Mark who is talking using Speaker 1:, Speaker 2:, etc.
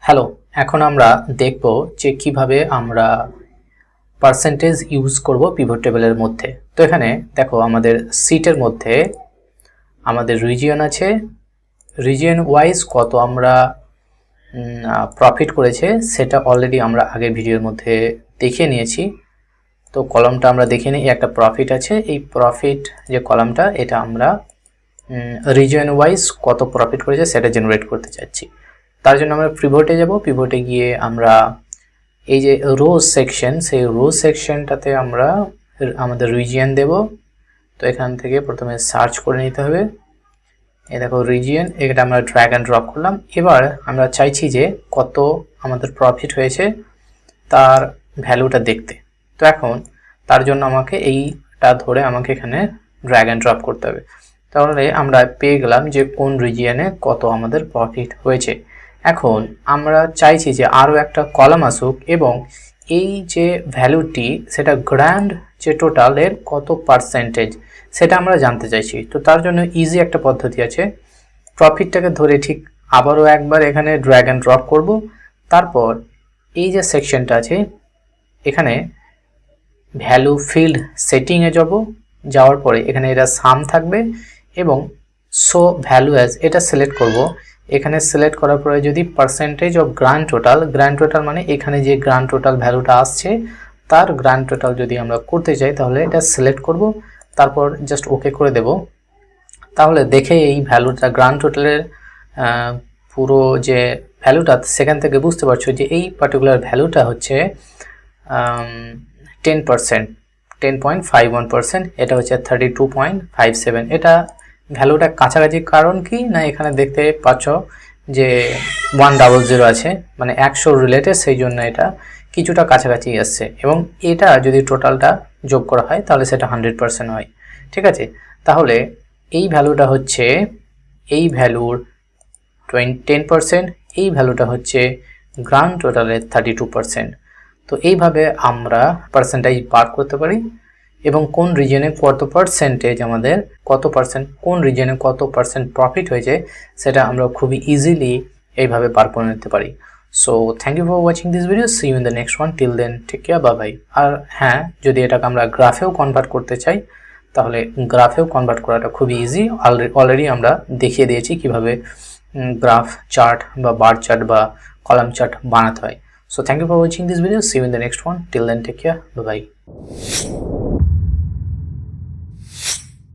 Speaker 1: Hello, এখন আমরা দেখব যে কিভাবে আমরা পার্সেন্টেজ ইউজ করব পিভট টেবিলের মধ্যে। তো এখানে দেখো আমাদের সিটের মধ্যে আমাদের রিজিয়ন আছে, রিজিয়ন ওয়াইজ কত আমরা প্রফিট করেছে সেটা অলরেডি আমরা আগের ভিডিওর মধ্যে দেখিয়ে নিয়েছি। তো কলামটা আমরা দেখে নিই, একটা প্রফিট আছে, এই প্রফিট যে কলামটা এটা আমরা রিজিয়ন ওয়াইজ কত প্রফিট করেছে সেটা জেনারেট করতে চাচ্ছি। তার জন্য আমরা পিভটে যাব, পিভটে গিয়ে আমরা এই যে রো সেকশন, সেই রো সেকশনটাতে আমরা আমাদের রিজিয়ন দেব। তো এখান থেকে প্রথমে সার্চ করে নিতে হবে, এই দেখো রিজিয়ন, এটা আমরা ড্র্যাগ অ্যান্ড ড্রপ করলাম। এবার আমরা চাইছি যে কত আমাদের প্রফিট হয়েছে তার ভ্যালুটা দেখতে। তো এখন তার জন্য আমাকে এইটা ধরে আমাকে এখানে ড্র্যাগ অ্যান্ড ড্রপ করতে হবে। তাহলে আমরা পেয়ে গেলাম যে কোন রিজিয়নে কত আমাদের প্রফিট হয়েছে। এখন আমরা চাইছি যে আরও একটা কলাম আসুক এবং এই যে ভ্যালুটি সেটা গ্র্যান্ড যে টোটালের কত পার্সেন্টেজ সেটা আমরা জানতে চাইছি। তো তার জন্য ইজি একটা পদ্ধতি আছে, প্রফিটটাকে ধরে ঠিক আবারও একবার এখানে ড্র্যাগ অ্যান্ড ড্রপ করব। তারপর এই যে সেকশনটা আছে এখানে ভ্যালু ফিল্ড সেটিংয়ে যাব, যাওয়ার পরে এখানে এটা সাম থাকবে এবং শো ভ্যালু অ্যাজ এটা সিলেক্ট করব। এখানে সিলেক্ট করার পরে যদি পার্সেন্টেজ অফ গ্র্যান্ড টোটাল মানে এখানে যে গ্র্যান্ড টোটাল ভ্যালুটা আসছে তার গ্র্যান্ড টোটাল যদি আমরা করতে চাই তাহলে এটা সিলেক্ট করব, তারপর জাস্ট ওকে করে দেব। তাহলে দেখে এই ভ্যালুটা গ্র্যান্ড টোটালের পুরো যে ভ্যালুটা সেখান থেকে বুঝতে পারছো যে এই পার্টিকুলার ভ্যালুটা হচ্ছে 10%, 10.51%, এটা হচ্ছে 32.57। এটা ভ্যালুটা কাছাকাছি, কারণ কি না এখানে দেখতে পাচ্ছ যে 100 আছে, মানে 100 রিলেটেড, সেই জন্য এটা কিছুটা কাছাকাছি আসছে। এবং এটা যদি টোটালটা যোগ করা হয় তাহলে সেটা 100% হয়। ঠিক আছে, তাহলে এই ভ্যালুটা হচ্ছে এই ভ্যালুর 10%, এই ভ্যালুটা হচ্ছে গ্র্যান্ড টোটালের 32%। তো এইভাবে আমরা পার্সেন্টেজ বার করতে পারি এবং কোন রিজনে কত পার্সেন্টেজ আমাদের কোন রিজনে কত পার্সেন্ট প্রফিট হয়েছে সেটা আমরা খুবই ইজিলি এইভাবে বার করে নিতে পারি। So thank you for watching this video, see you in the next one, till then take care, bye bye. আর হ্যাঁ, যদি এটাকে আমরা গ্রাফেও কনভার্ট করতে চাই তাহলে গ্রাফেও কনভার্ট করাটা খুবই ইজি, অলরেডি আমরা দেখিয়ে দিয়েছি কিভাবে গ্রাফ চার্ট বা বার চার্ট বা কলাম চার্ট বানাতে হয়। So thank you for watching this video. See you in the next one. Till then, take care. Bye bye.